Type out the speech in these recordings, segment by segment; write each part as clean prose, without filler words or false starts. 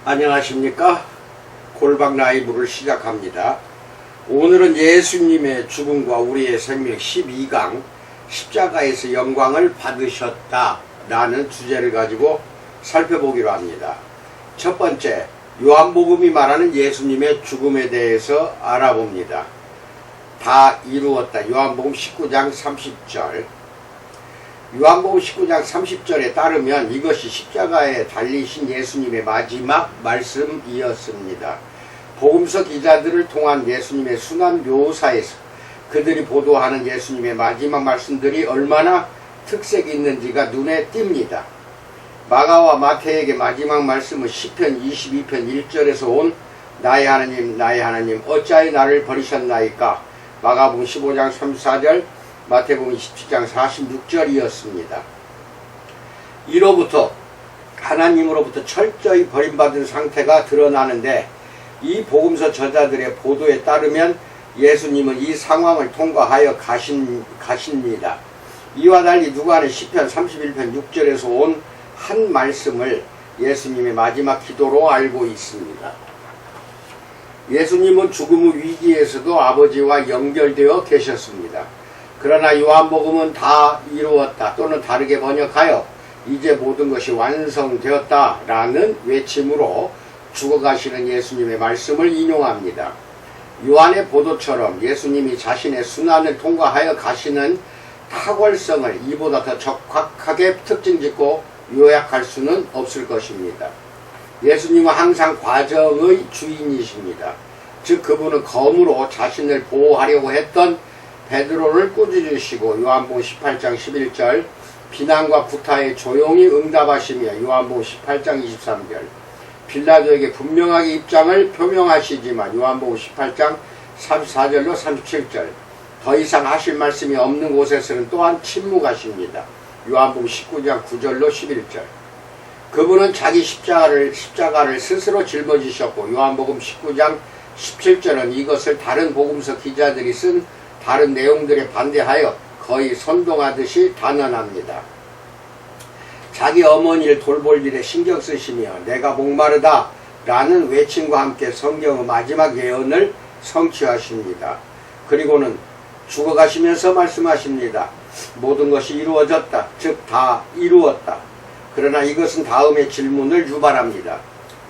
안녕하십니까? 골방 라이브를 시작합니다. 오늘은 예수님의 죽음과 우리의 생명 12강 십자가에서 영광을 받으셨다 라는 주제를 가지고 살펴보기로 합니다. 첫 번째, 요한복음이 말하는 예수님의 죽음에 대해서 알아봅니다. 다 이루었다. 요한복음 19장 30절. 요한복음 19장 30절에 따르면 이것이 십자가에 달리신 예수님의 마지막 말씀이었습니다. 복음서 기자들을 통한 예수님의 순환 묘사에서 그들이 보도하는 예수님의 마지막 말씀들이 얼마나 특색이 있는지가 눈에 띕니다. 마가와 마태에게 마지막 말씀은 시편 22편 1절에서 온 나의 하나님 나의 하나님 어찌하여 나를 버리셨나이까, 마가복음 15장 34절, 마태복음 27장 46절이었습니다. 이로부터 하나님으로부터 철저히 버림받은 상태가 드러나는데, 이 복음서 저자들의 보도에 따르면 예수님은 이 상황을 통과하여 가십니다. 이와 달리 누가는 시편 31편 6절에서 온 한 말씀을 예수님의 마지막 기도로 알고 있습니다. 예수님은 죽음의 위기에서도 아버지와 연결되어 계셨습니다. 그러나 요한복음은 다 이루었다 또는 다르게 번역하여 이제 모든 것이 완성되었다 라는 외침으로 죽어가시는 예수님의 말씀을 인용합니다. 요한의 보도처럼 예수님이 자신의 순환을 통과하여 가시는 탁월성을 이보다 더 적확하게 특징짓고 요약할 수는 없을 것입니다. 예수님은 항상 과정의 주인이십니다. 즉 그분은 검으로 자신을 보호하려고 했던 베드로를 꾸짖으시고 요한복음 18장 11절, 비난과 구타에 조용히 응답하시며 요한복음 18장 23절, 빌라도에게 분명하게 입장을 표명하시지만 요한복음 18장 34절로 37절, 더 이상 하실 말씀이 없는 곳에서는 또한 침묵하십니다. 요한복음 19장 9절로 11절. 그분은 자기 십자가를 스스로 짊어지셨고 요한복음 19장 17절은 이것을 다른 복음서 기자들이 쓴 다른 내용들에 반대하여 거의 선동하듯이 단언합니다. 자기 어머니를 돌볼 일에 신경 쓰시며 내가 목마르다 라는 외침과 함께 성경의 마지막 예언을 성취하십니다. 그리고는 죽어가시면서 말씀하십니다. 모든 것이 이루어졌다. 즉 다 이루었다. 그러나 이것은 다음의 질문을 유발합니다.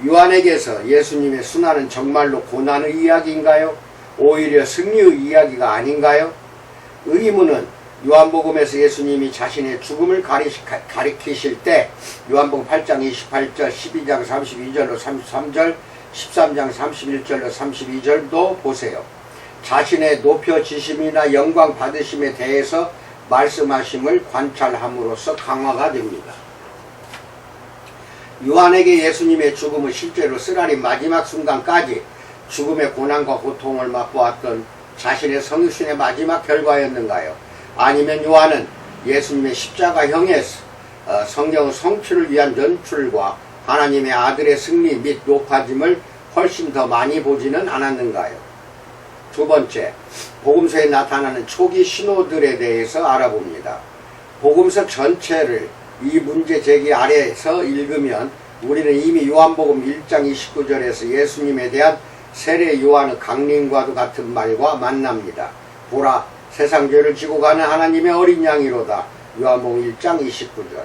요한에게서 예수님의 순환은 정말로 고난의 이야기인가요? 오히려 승리의 이야기가 아닌가요? 의문은 요한복음에서 예수님이 자신의 죽음을 가리키실 때 요한복음 8장 28절, 12장 32절로 33절, 13장 31절로 32절도 보세요. 자신의 높여지심이나 영광 받으심에 대해서 말씀하심을 관찰함으로써 강화가 됩니다. 요한에게 예수님의 죽음은 실제로 쓰라린 마지막 순간까지 죽음의 고난과 고통을 맛보았던 자신의 성육신의 마지막 결과였는가요? 아니면 요한은 예수님의 십자가형에서 성경의 성취를 위한 연출과 하나님의 아들의 승리 및 높아짐을 훨씬 더 많이 보지는 않았는가요? 두 번째, 복음서에 나타나는 초기 신호들에 대해서 알아봅니다. 복음서 전체를 이 문제 제기 아래에서 읽으면 우리는 이미 요한복음 1장 29절에서 예수님에 대한 세례 요한의 강림과도 같은 말과 만납니다. 보라, 세상 죄를 지고 가는 하나님의 어린 양이로다. 요한복음 1장 29절.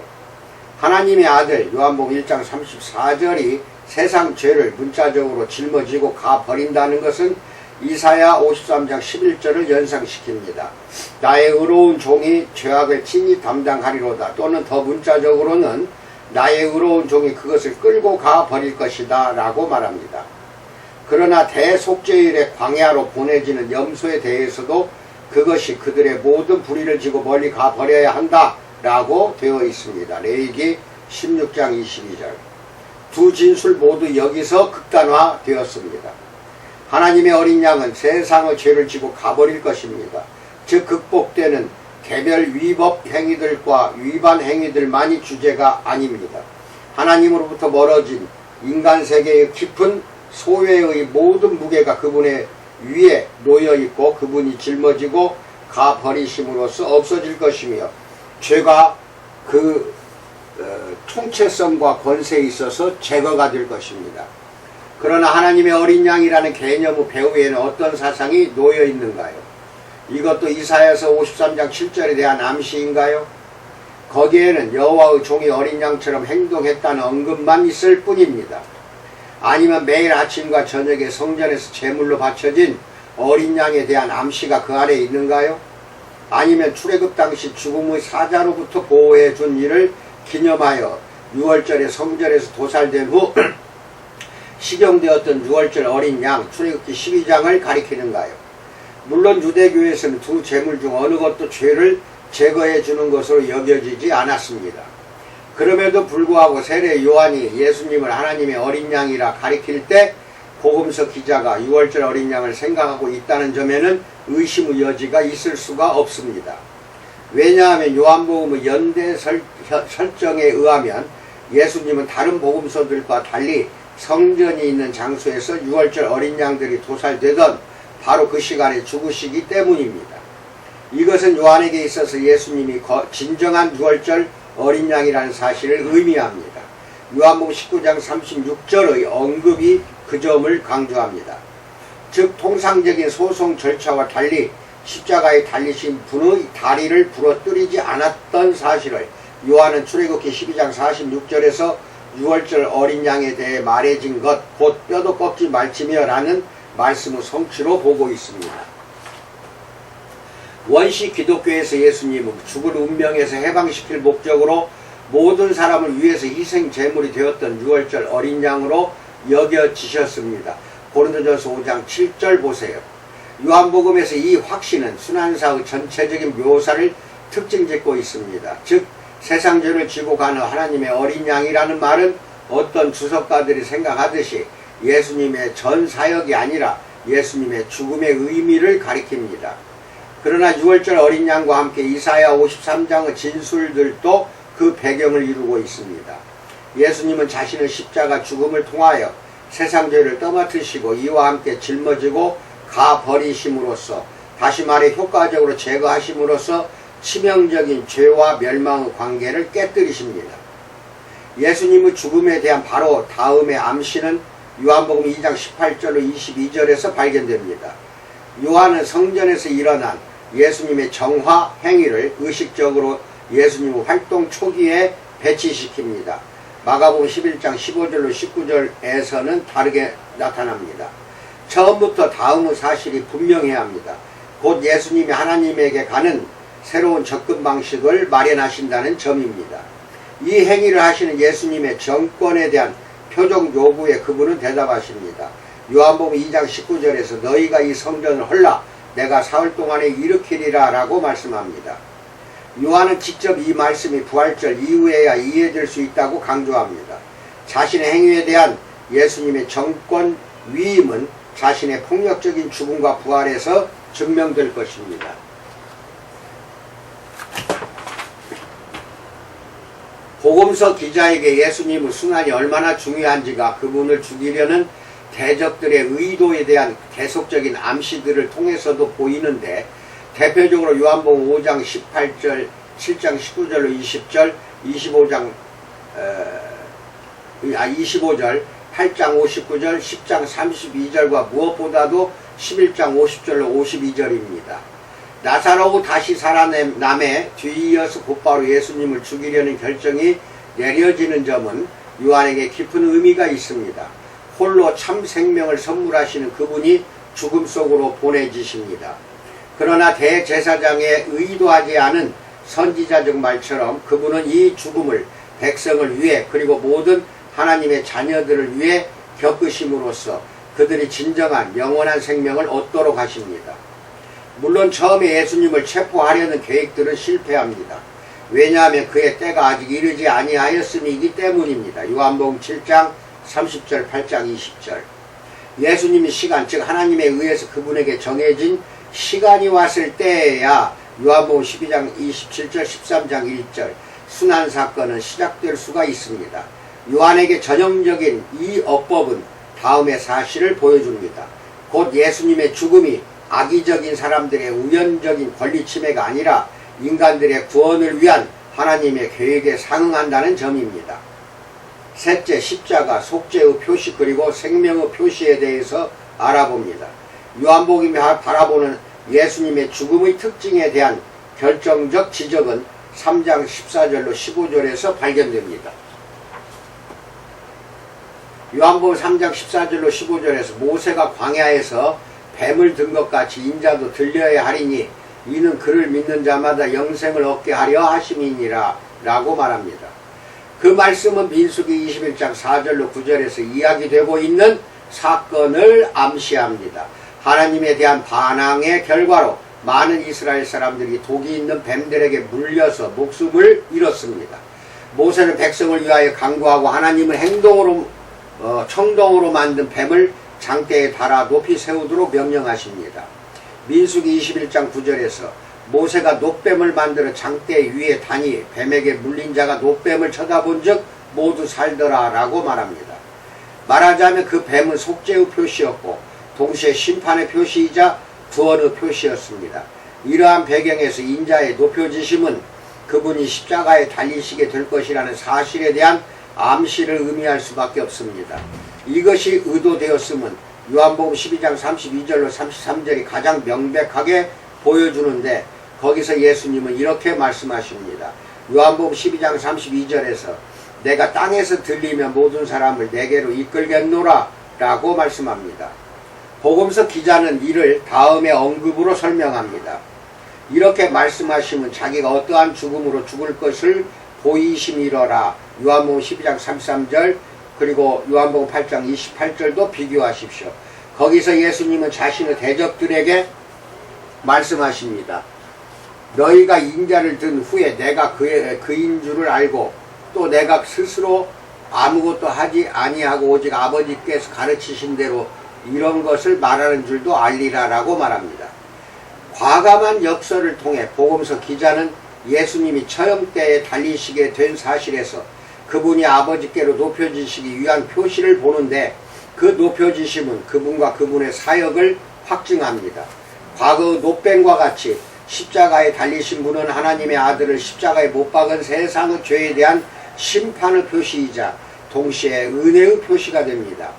하나님의 아들 요한복음 1장 34절이 세상 죄를 문자적으로 짊어지고 가버린다는 것은 이사야 53장 11절을 연상시킵니다. 나의 의로운 종이 죄악을 친히 담당하리로다. 또는 더 문자적으로는 나의 의로운 종이 그것을 끌고 가버릴 것이다 라고 말합니다. 그러나 대속죄일의 광야로 보내지는 염소에 대해서도 그것이 그들의 모든 불의를 지고 멀리 가버려야 한다 라고 되어 있습니다. 레위기 16장 22절. 두 진술 모두 여기서 극단화되었습니다. 하나님의 어린 양은 세상의 죄를 지고 가버릴 것입니다. 즉 극복되는 개별 위법 행위들과 위반 행위들만이 주제가 아닙니다. 하나님으로부터 멀어진 인간 세계의 깊은 소외의 모든 무게가 그분의 위에 놓여있고 그분이 짊어지고 가버리심으로써 없어질 것이며 죄가 그 통체성과 권세에 있어서 제거가 될 것입니다. 그러나 하나님의 어린 양이라는 개념의 배후에는 어떤 사상이 놓여 있는가요? 이것도 이사야서 53장 7절에 대한 암시인가요? 거기에는 여호와의 종이 어린 양처럼 행동했다는 언급만 있을 뿐입니다. 아니면 매일 아침과 저녁에 성전에서 제물로 바쳐진 어린 양에 대한 암시가 그 아래에 있는가요? 아니면 출애굽 당시 죽음의 사자로부터 보호해 준 일을 기념하여 6월절에 성전에서 도살된 후 식용되었던 6월절 어린 양 출애굽기 12장을 가리키는가요? 물론 유대교에서는 두 제물 중 어느 것도 죄를 제거해 주는 것으로 여겨지지 않았습니다. 그럼에도 불구하고 세례 요한이 예수님을 하나님의 어린 양이라 가리킬 때 복음서 기자가 6월절 어린 양을 생각하고 있다는 점에는 의심의 여지가 있을 수가 없습니다. 왜냐하면 요한복음의 연대 설정에 의하면 예수님은 다른 복음서들과 달리 성전이 있는 장소에서 6월절 어린 양들이 도살되던 바로 그 시간에 죽으시기 때문입니다. 이것은 요한에게 있어서 예수님이 진정한 6월절 어린 양이라는 사실을 의미합니다. 요한복음 19장 36절의 언급이 그 점을 강조합니다. 즉 통상적인 소송 절차와 달리 십자가에 달리신 분의 다리를 부러뜨리지 않았던 사실을 요한은 출애굽기 12장 46절에서 6월절 어린 양에 대해 말해진 것 곧 뼈도 꺾지 말지며 라는 말씀의 성취로 보고 있습니다. 원시 기독교에서 예수님은 죽을 운명에서 해방시킬 목적으로 모든 사람을 위해서 희생 제물이 되었던 6월절 어린 양으로 여겨지셨습니다. 고린도전서 5장 7절 보세요. 요한복음에서 이 확신은 순환사의 전체적인 묘사를 특징 짓고 있습니다. 즉 세상 죄를 지고 가는 하나님의 어린 양이라는 말은 어떤 주석가들이 생각하듯이 예수님의 전 사역이 아니라 예수님의 죽음의 의미를 가리킵니다. 그러나 6월절 어린 양과 함께 이사야 53장의 진술들도 그 배경을 이루고 있습니다. 예수님은 자신의 십자가 죽음을 통하여 세상 죄를 떠맡으시고 이와 함께 짊어지고 가버리심으로써 다시 말해 효과적으로 제거하심으로써 치명적인 죄와 멸망의 관계를 깨뜨리십니다. 예수님의 죽음에 대한 바로 다음의 암시는 요한복음 2장 18절로 22절에서 발견됩니다. 요한은 성전에서 일어난 예수님의 정화 행위를 의식적으로 예수님의 활동 초기에 배치시킵니다. 마가복음 11장 15절로 19절에서는 다르게 나타납니다. 처음부터 다음의 사실이 분명해야 합니다. 곧 예수님이 하나님에게 가는 새로운 접근 방식을 마련하신다는 점입니다. 이 행위를 하시는 예수님의 정권에 대한 표적 요구에 그분은 대답하십니다. 요한복음 2장 19절에서 너희가 이 성전을 헐라 내가 사흘 동안에 일으키리라 라고 말씀합니다. 요한은 직접 이 말씀이 부활절 이후에야 이해될 수 있다고 강조합니다. 자신의 행위에 대한 예수님의 정권 위임은 자신의 폭력적인 죽음과 부활에서 증명될 것입니다. 복음서 기자에게 예수님의 순환이 얼마나 중요한지가 그분을 죽이려는 대적들의 의도에 대한 계속적인 암시들을 통해서도 보이는데 대표적으로 요한복음 5장 18절, 7장 19절로 20절, 25절, 8장 59절, 10장 32절과 무엇보다도 11장 50절로 52절입니다. 나사로가 다시 살아남에 뒤이어서 곧바로 예수님을 죽이려는 결정이 내려지는 점은 요한에게 깊은 의미가 있습니다. 홀로 참 생명을 선물하시는 그분이 죽음 속으로 보내지십니다. 그러나 대제사장에 의도하지 않은 선지자적 말처럼 그분은 이 죽음을 백성을 위해 그리고 모든 하나님의 자녀들을 위해 겪으심으로써 그들이 진정한 영원한 생명을 얻도록 하십니다. 물론 처음에 예수님을 체포하려는 계획들은 실패합니다. 왜냐하면 그의 때가 아직 이르지 아니하였음이기 때문입니다. 요한복음 7장 30절 8장 20절 예수님의 시간 즉 하나님에 의해서 그분에게 정해진 시간이 왔을 때에야 요한복음 12장 27절 13장 1절 순환사건은 시작될 수가 있습니다. 요한에게 전형적인 이 어법은 다음의 사실을 보여줍니다. 곧 예수님의 죽음이 악의적인 사람들의 우연적인 권리 침해가 아니라 인간들의 구원을 위한 하나님의 계획에 상응한다는 점입니다. 셋째, 십자가, 속죄의 표시 그리고 생명의 표시에 대해서 알아봅니다. 요한복음이 바라보는 예수님의 죽음의 특징에 대한 결정적 지적은 3장 14절로 15절에서 발견됩니다. 요한복음 3장 14절로 15절에서 모세가 광야에서 뱀을 든 것 같이 인자도 들려야 하리니 이는 그를 믿는 자마다 영생을 얻게 하려 하심이니라 라고 말합니다. 그 말씀은 민수기 21장 4절로 9절에서 이야기되고 있는 사건을 암시합니다. 하나님에 대한 반항의 결과로 많은 이스라엘 사람들이 독이 있는 뱀들에게 물려서 목숨을 잃었습니다. 모세는 백성을 위하여 강구하고 하나님은 청동으로 만든 뱀을 장대에 달아 높이 세우도록 명령하십니다. 민수기 21장 9절에서 모세가 놋뱀을 만들어 장대 위에 다니 뱀에게 물린 자가 놋뱀을 쳐다본 즉 모두 살더라 라고 말합니다. 말하자면 그 뱀은 속죄의 표시였고 동시에 심판의 표시이자 구원의 표시였습니다. 이러한 배경에서 인자의 높여지심은 그분이 십자가에 달리시게 될 것이라는 사실에 대한 암시를 의미할 수밖에 없습니다. 이것이 의도되었음은 요한복음 12장 32절로 33절이 가장 명백하게 보여주는데 거기서 예수님은 이렇게 말씀하십니다. 요한복음 12장 32절에서 내가 땅에서 들리면 모든 사람을 내게로 이끌겠노라 라고 말씀합니다. 복음서 기자는 이를 다음의 언급으로 설명합니다. 이렇게 말씀하시면 자기가 어떠한 죽음으로 죽을 것을 보이심이러라. 요한복음 12장 33절 그리고 요한복음 8장 28절도 비교하십시오. 거기서 예수님은 자신의 대적들에게 말씀하십니다. 너희가 인자를 든 후에 내가 그인 줄을 알고 또 내가 스스로 아무것도 하지 아니하고 오직 아버지께서 가르치신 대로 이런 것을 말하는 줄도 알리라 라고 말합니다. 과감한 역설을 통해 복음서 기자는 예수님이 처형 때에 달리시게 된 사실에서 그분이 아버지께로 높여지시기 위한 표시를 보는데 그 높여지심은 그분과 그분의 사역을 확증합니다. 과거 놋뱀과 같이 십자가에 달리신 분은 하나님의 아들을 십자가에 못 박은 세상의 죄에 대한 심판의 표시이자 동시에 은혜의 표시가 됩니다.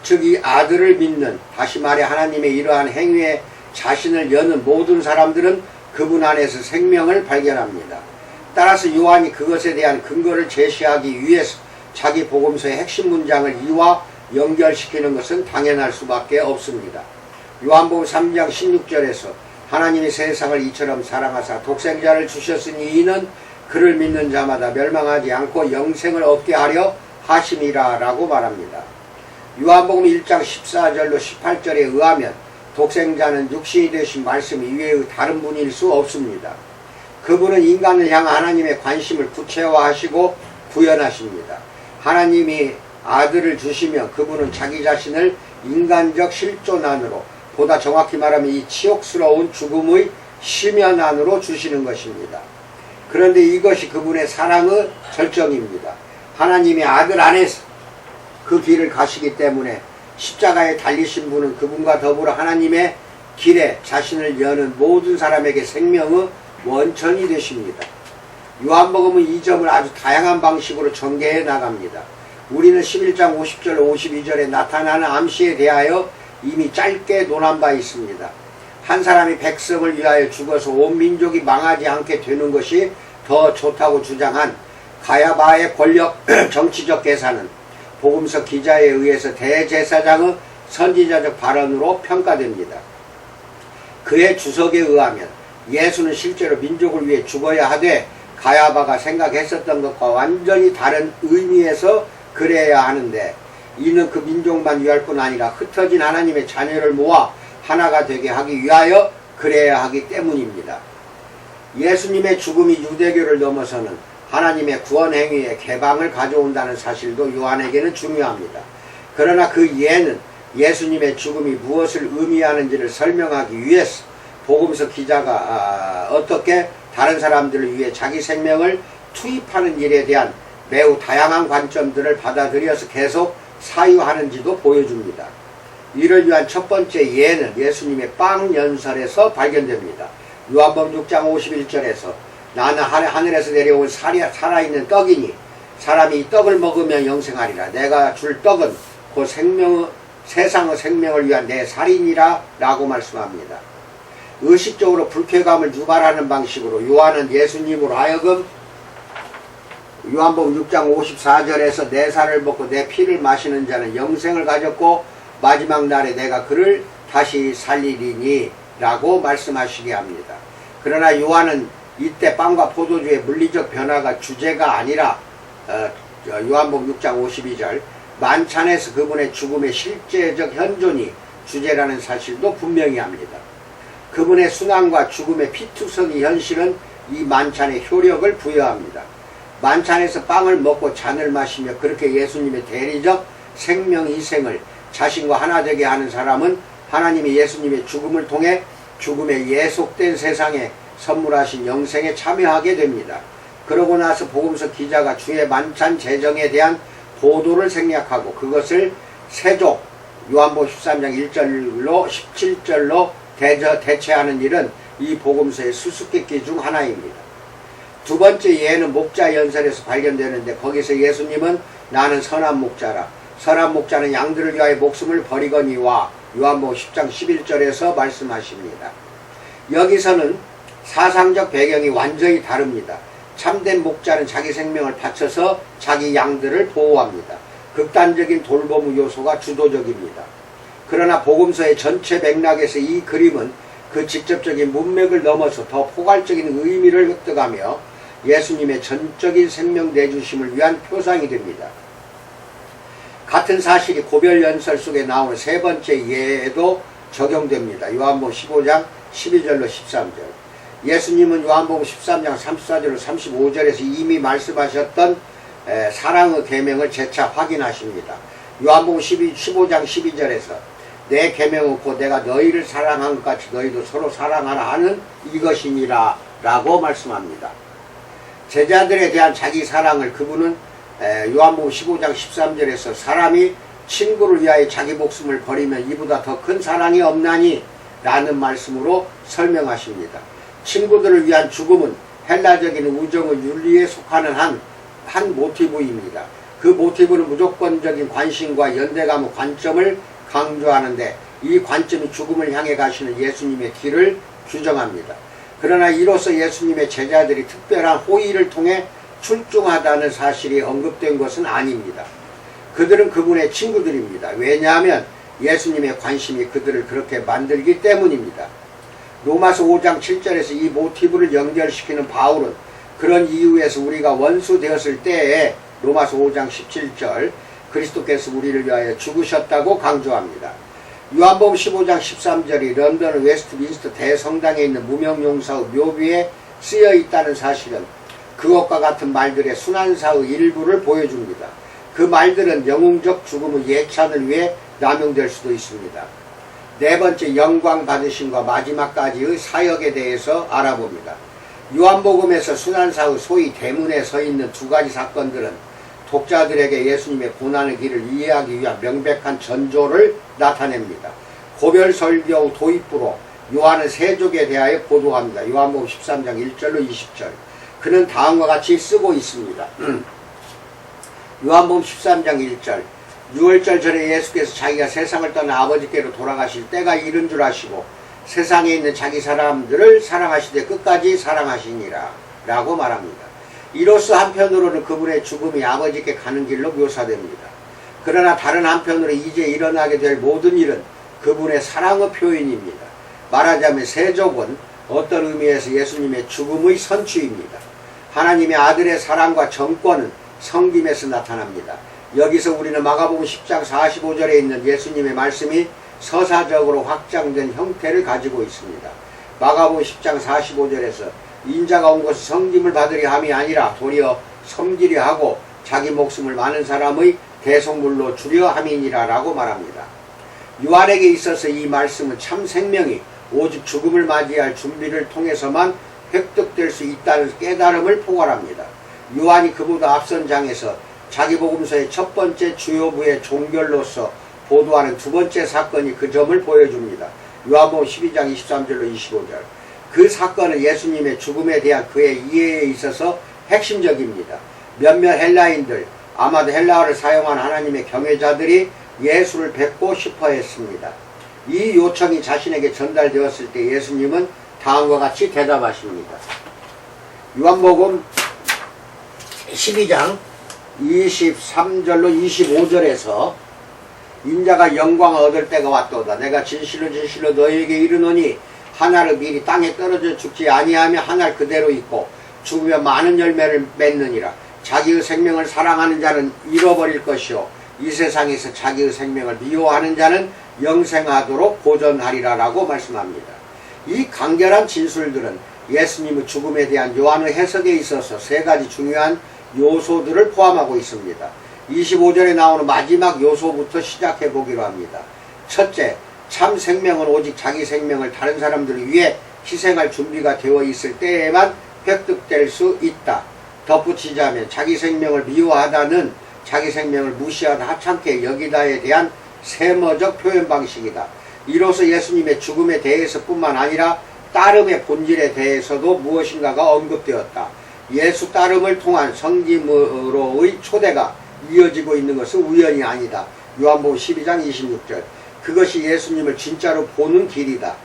즉 이 아들을 믿는, 다시 말해 하나님의 이러한 행위에 자신을 여는 모든 사람들은 그분 안에서 생명을 발견합니다. 따라서 요한이 그것에 대한 근거를 제시하기 위해서 자기 복음서의 핵심 문장을 이와 연결시키는 것은 당연할 수밖에 없습니다. 요한복음 3장 16절에서 하나님이 세상을 이처럼 사랑하사 독생자를 주셨으니 이는 그를 믿는 자마다 멸망하지 않고 영생을 얻게 하려 하심이라 라고 말합니다. 요한복음 1장 14절로 18절에 의하면 독생자는 육신이 되신 말씀 이외의 다른 분일 수 없습니다. 그분은 인간을 향한 하나님의 관심을 구체화하시고 구현하십니다. 하나님이 아들을 주시면 그분은 자기 자신을 인간적 실존안으로, 보다 정확히 말하면 이 치욕스러운 죽음의 심연안으로 주시는 것입니다. 그런데 이것이 그분의 사랑의 절정입니다. 하나님의 아들 안에서 그 길을 가시기 때문에 십자가에 달리신 분은 그분과 더불어 하나님의 길에 자신을 여는 모든 사람에게 생명의 원천이 되십니다. 요한복음은 이 점을 아주 다양한 방식으로 전개해 나갑니다. 우리는 11장 50절 52절에 나타나는 암시에 대하여 이미 짧게 논한 바 있습니다. 한 사람이 백성을 위하여 죽어서 온 민족이 망하지 않게 되는 것이 더 좋다고 주장한 가야바의 권력 정치적 계산은 복음서 기자에 의해서 대제사장의 선지자적 발언으로 평가됩니다. 그의 주석에 의하면 예수는 실제로 민족을 위해 죽어야 하되 가야바가 생각했었던 것과 완전히 다른 의미에서 그래야 하는데 이는 그 민족만 위할 뿐 아니라 흩어진 하나님의 자녀를 모아 하나가 되게 하기 위하여 그래야 하기 때문입니다. 예수님의 죽음이 유대교를 넘어서는 하나님의 구원 행위에 개방을 가져온다는 사실도 요한에게는 중요합니다. 그러나 그 예는 예수님의 죽음이 무엇을 의미하는지를 설명하기 위해서 복음서 기자가 어떻게 다른 사람들을 위해 자기 생명을 투입하는 일에 대한 매우 다양한 관점들을 받아들여서 계속 사유하는지도 보여줍니다. 이를 위한 첫 번째 예는 예수님의 빵 연설에서 발견됩니다. 요한복음 6장 51절에서 나는 하늘에서 내려온 살아있는 떡이니 사람이 이 떡을 먹으면 영생하리라. 내가 줄 떡은 곧 세상의 생명을 위한 내 살이니라 라고 말씀합니다. 의식적으로 불쾌감을 유발하는 방식으로 요한은 예수님으로 하여금 요한복음 6장 54절에서 내 살을 먹고 내 피를 마시는 자는 영생을 가졌고 마지막 날에 내가 그를 다시 살리리니 라고 말씀하시게 합니다. 그러나 요한은 이때 빵과 포도주의 물리적 변화가 주제가 아니라 요한복음 6장 52절 만찬에서 그분의 죽음의 실제적 현존이 주제라는 사실도 분명히 합니다. 그분의 순환과 죽음의 피투성이 현실은 이 만찬의 효력을 부여합니다. 만찬에서 빵을 먹고 잔을 마시며 그렇게 예수님의 대리적 생명희생을 자신과 하나 되게 하는 사람은 하나님이 예수님의 죽음을 통해 죽음에 예속된 세상에 선물하신 영생에 참여하게 됩니다. 그러고 나서 복음서 기자가 주의 만찬 제정에 대한 보도를 생략하고 그것을 세족 요한복음 13장 1절로 17절로 대체하는 일은 이 복음서의 수수께끼 중 하나입니다. 두 번째 예는 목자 연설에서 발견되는데 거기서 예수님은 나는 선한 목자라. 선한 목자는 양들을 위하여 목숨을 버리거니와 요한복음 10장 11절에서 말씀하십니다. 여기서는 사상적 배경이 완전히 다릅니다. 참된 목자는 자기 생명을 바쳐서 자기 양들을 보호합니다. 극단적인 돌보무 요소가 주도적입니다. 그러나 복음서의 전체 맥락에서 이 그림은 그 직접적인 문맥을 넘어서 더 포괄적인 의미를 획득하며 예수님의 전적인 생명 내주심을 위한 표상이 됩니다. 같은 사실이 고별연설 속에 나오는 세 번째 예에도 적용됩니다. 요한복음 15장 12절로 13절. 예수님은 요한복음 13장 34절로 35절에서 이미 말씀하셨던 사랑의 계명을 재차 확인하십니다. 요한복음 15장 12절에서 내 계명은 곧 내가 너희를 사랑한 것 같이 너희도 서로 사랑하라 하는 이것이니라 라고 말씀합니다. 제자들에 대한 자기 사랑을 그분은 요한복음 15장 13절에서 사람이 친구를 위하여 자기 목숨을 버리면 이보다 더 큰 사랑이 없나니 라는 말씀으로 설명하십니다. 친구들을 위한 죽음은 헬라적인 우정의 윤리에 속하는 한 모티브입니다. 그 모티브는 무조건적인 관심과 연대감의 관점을 강조하는데 이 관점이 죽음을 향해 가시는 예수님의 길을 규정합니다. 그러나 이로써 예수님의 제자들이 특별한 호의를 통해 출중하다는 사실이 언급된 것은 아닙니다. 그들은 그분의 친구들입니다. 왜냐하면 예수님의 관심이 그들을 그렇게 만들기 때문입니다. 로마서 5장 7절에서 이 모티브를 연결시키는 바울은 그런 이유에서 우리가 원수 되었을 때에 로마서 5장 17절 그리스도께서 우리를 위하여 죽으셨다고 강조합니다. 요한복음 15장 13절이 런던 웨스트민스터 대성당에 있는 무명용사의 묘비에 쓰여 있다는 사실은 그것과 같은 말들의 순환사의 일부를 보여줍니다. 그 말들은 영웅적 죽음의 예찬을 위해 남용될 수도 있습니다. 네 번째, 영광 받으심과 마지막까지의 사역에 대해서 알아봅니다. 요한복음에서 순환사의 소위 대문에 서 있는 두 가지 사건들은 독자들에게 예수님의 고난의 길을 이해하기 위한 명백한 전조를 나타냅니다. 고별설교 도입부로 요한은 세족에 대하여 보도합니다. 요한복음 13장 1절로 20절. 그는 다음과 같이 쓰고 있습니다. 요한복음 13장 1절. 6월절 전에 예수께서 자기가 세상을 떠나 아버지께로 돌아가실 때가 이른 줄 아시고 세상에 있는 자기 사람들을 사랑하시되 끝까지 사랑하시니라 라고 말합니다. 이로써 한편으로는 그분의 죽음이 아버지께 가는 길로 묘사됩니다. 그러나 다른 한편으로 이제 일어나게 될 모든 일은 그분의 사랑의 표현입니다. 말하자면 세족은 어떤 의미에서 예수님의 죽음의 선취입니다. 하나님의 아들의 사랑과 정권은 성김에서 나타납니다. 여기서 우리는 마가복음 10장 45절에 있는 예수님의 말씀이 서사적으로 확장된 형태를 가지고 있습니다. 마가복음 10장 45절에서 인자가 온 것은 섬김을 받으려 함이 아니라 도리어 섬기려 하고 자기 목숨을 많은 사람의 대속물로 주려 함이니라 라고 말합니다. 요한에게 있어서 이 말씀은 참 생명이 오직 죽음을 맞이할 준비를 통해서만 획득될 수 있다는 깨달음을 포괄합니다. 요한이 그보다 앞선 장에서 자기 복음서의 첫 번째 주요부의 종결로서 보도하는 두 번째 사건이 그 점을 보여줍니다. 요한복음 12장 23절로 25절. 그 사건은 예수님의 죽음에 대한 그의 이해에 있어서 핵심적입니다. 몇몇 헬라인들, 아마도 헬라어를 사용한 하나님의 경외자들이 예수를 뵙고 싶어 했습니다. 이 요청이 자신에게 전달되었을 때 예수님은 다음과 같이 대답하십니다. 요한복음 12장 23절로 25절에서 인자가 영광을 얻을 때가 왔도다. 내가 진실로 진실로 너희에게 이르노니 하나를 미리 땅에 떨어져 죽지 아니하며 하나를 그대로 있고 죽으며 많은 열매를 맺느니라. 자기의 생명을 사랑하는 자는 잃어버릴 것이요 이 세상에서 자기의 생명을 미워하는 자는 영생하도록 보존하리라 라고 말씀합니다. 이 간결한 진술들은 예수님의 죽음에 대한 요한의 해석에 있어서 세 가지 중요한 요소들을 포함하고 있습니다. 25절에 나오는 마지막 요소부터 시작해 보기로 합니다. 첫째, 참 생명은 오직 자기 생명을 다른 사람들을 위해 희생할 준비가 되어 있을 때에만 획득될 수 있다. 덧붙이자면 자기 생명을 미워하다는 자기 생명을 무시하다 하찮게 여기다에 대한 세머적 표현 방식이다. 이로써 예수님의 죽음에 대해서 뿐만 아니라 따름의 본질에 대해서도 무엇인가가 언급되었다. 예수 따름을 통한 성김으로의 초대가 이어지고 있는 것은 우연이 아니다. 요한복음 12장 26절. 그것이 예수님을 진짜로 보는 길이다.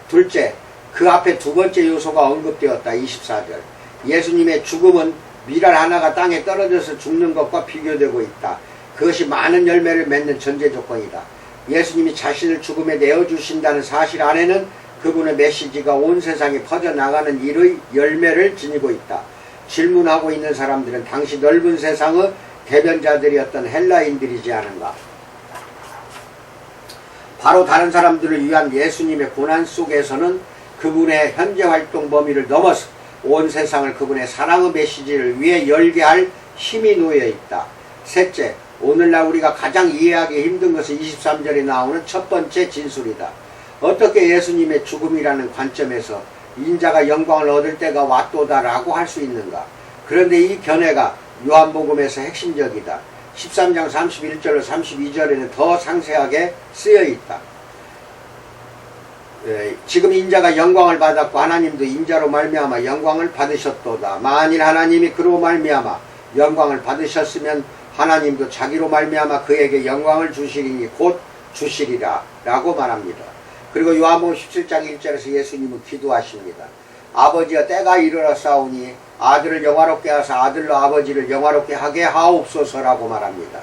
둘째, 그 앞에 두 번째 요소가 언급되었다. 24절. 예수님의 죽음은 밀알 하나가 땅에 떨어져서 죽는 것과 비교되고 있다. 그것이 많은 열매를 맺는 전제 조건이다. 예수님이 자신을 죽음에 내어주신다는 사실 안에는 그분의 메시지가 온 세상에 퍼져나가는 일의 열매를 지니고 있다. 질문하고 있는 사람들은 당시 넓은 세상의 대변자들이었던 헬라인들이지 않은가. 바로 다른 사람들을 위한 예수님의 고난 속에서는 그분의 현재 활동 범위를 넘어서 온 세상을 그분의 사랑의 메시지를 위해 열게 할 힘이 놓여 있다. 셋째, 오늘날 우리가 가장 이해하기 힘든 것은 23절에 나오는 첫 번째 진술이다. 어떻게 예수님의 죽음이라는 관점에서 인자가 영광을 얻을 때가 왔도다라고 할 수 있는가. 그런데 이 견해가 요한복음에서 핵심적이다. 13장 31절로 32절에는 더 상세하게 쓰여 있다. 지금 인자가 영광을 받았고 하나님도 인자로 말미암아 영광을 받으셨도다. 만일 하나님이 그로 말미암아 영광을 받으셨으면 하나님도 자기로 말미암아 그에게 영광을 주시리니 곧 주시리라 라고 말합니다. 그리고 요한복음 17장 1절에서 예수님은 기도하십니다. 아버지여 때가 이르렀사오니 아들을 영화롭게 하사 아들로 아버지를 영화롭게 하게 하옵소서라고 말합니다.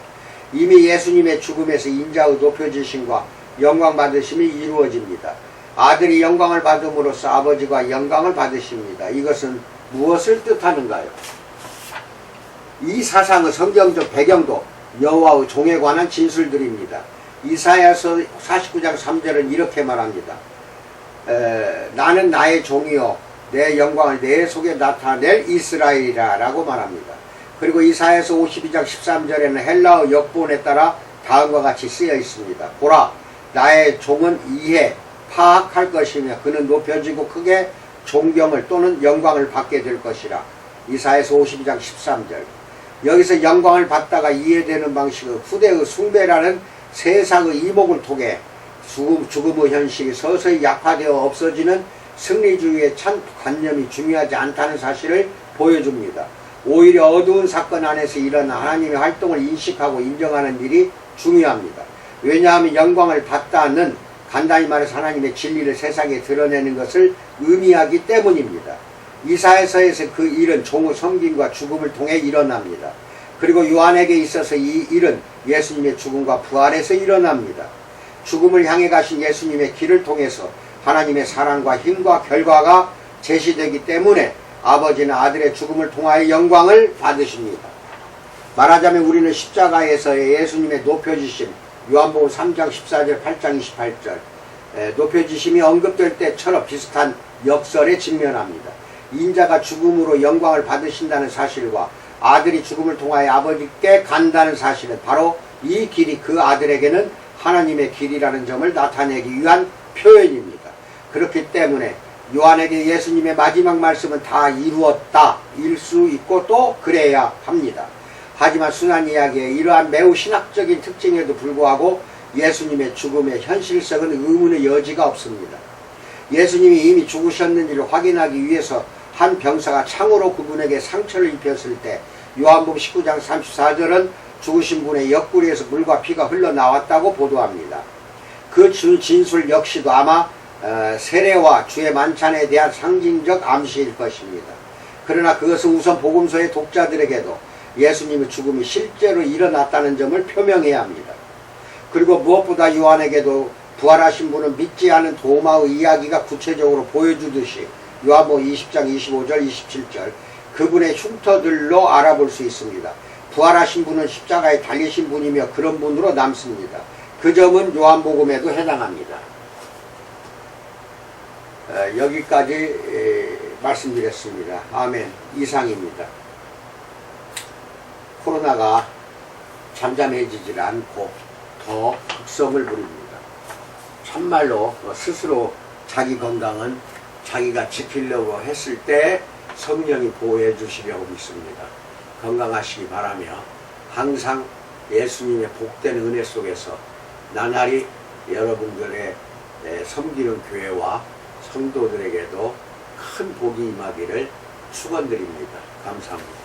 이미 예수님의 죽음에서 인자의 높여지심과 영광 받으심이 이루어집니다. 아들이 영광을 받음으로써 아버지가 영광을 받으십니다. 이것은 무엇을 뜻하는가요? 이 사상의 성경적 배경도 여호와의 종에 관한 진술들입니다. 이사야서 49장 3절은 이렇게 말합니다. 나는 나의 종이요 내 영광을 내 속에 나타낼 이스라엘이라 라고 말합니다. 그리고 이사야서 52장 13절에는 헬라어 역본에 따라 다음과 같이 쓰여 있습니다. 보라, 나의 종은 이해 파악할 것이며 그는 높여지고 크게 존경을 또는 영광을 받게 될 것이라. 이사야서 52장 13절. 여기서 영광을 받다가 이해되는 방식은 후대의 숭배라는 세상의 이목을 통해 죽음의 현실이 서서히 약화되어 없어지는 승리주의의 찬 관념이 중요하지 않다는 사실을 보여줍니다. 오히려 어두운 사건 안에서 일어난 하나님의 활동을 인식하고 인정하는 일이 중요합니다. 왜냐하면 영광을 받다는 간단히 말해서 하나님의 진리를 세상에 드러내는 것을 의미하기 때문입니다. 이사야서에서 그 일은 종의 섬김과 죽음을 통해 일어납니다. 그리고 요한에게 있어서 이 일은 예수님의 죽음과 부활에서 일어납니다. 죽음을 향해 가신 예수님의 길을 통해서 하나님의 사랑과 힘과 결과가 제시되기 때문에 아버지는 아들의 죽음을 통하여 영광을 받으십니다. 말하자면 우리는 십자가에서의 예수님의 높여지심, 요한복음 3장 14절 8장 28절 높여지심이 언급될 때처럼 비슷한 역설에 직면합니다. 인자가 죽음으로 영광을 받으신다는 사실과 아들이 죽음을 통하여 아버지께 간다는 사실은 바로 이 길이 그 아들에게는 하나님의 길이라는 점을 나타내기 위한 표현입니다. 그렇기 때문에 요한에게 예수님의 마지막 말씀은 다 이루었다 일 수 있고 또 그래야 합니다. 하지만 순환 이야기의 이러한 매우 신학적인 특징에도 불구하고 예수님의 죽음의 현실성은 의문의 여지가 없습니다. 예수님이 이미 죽으셨는지를 확인하기 위해서 한 병사가 창으로 그분에게 상처를 입혔을 때 요한복음 19장 34절은 죽으신 분의 옆구리에서 물과 피가 흘러나왔다고 보도합니다. 그 진술 역시도 아마 세례와 주의 만찬에 대한 상징적 암시일 것입니다. 그러나 그것은 우선 복음서의 독자들에게도 예수님의 죽음이 실제로 일어났다는 점을 표명해야 합니다. 그리고 무엇보다 요한에게도 부활하신 분은 믿지 않은 도마의 이야기가 구체적으로 보여주듯이 요한복음 20장 25절 27절 그분의 흉터들로 알아볼 수 있습니다. 부활하신 분은 십자가에 달리신 분이며 그런 분으로 남습니다. 그 점은 요한복음에도 해당합니다. 여기까지 말씀드렸습니다. 아멘. 이상입니다. 코로나가 잠잠해지질 않고 더 극성을 부립니다. 참말로 스스로 자기 건강은 자기가 지키려고 했을 때 성령이 보호해 주시려고 믿습니다. 건강하시기 바라며 항상 예수님의 복된 은혜 속에서 나날이 여러분들의 섬기는 교회와 성도들에게도 큰 복이 임하기를 축원드립니다. 감사합니다.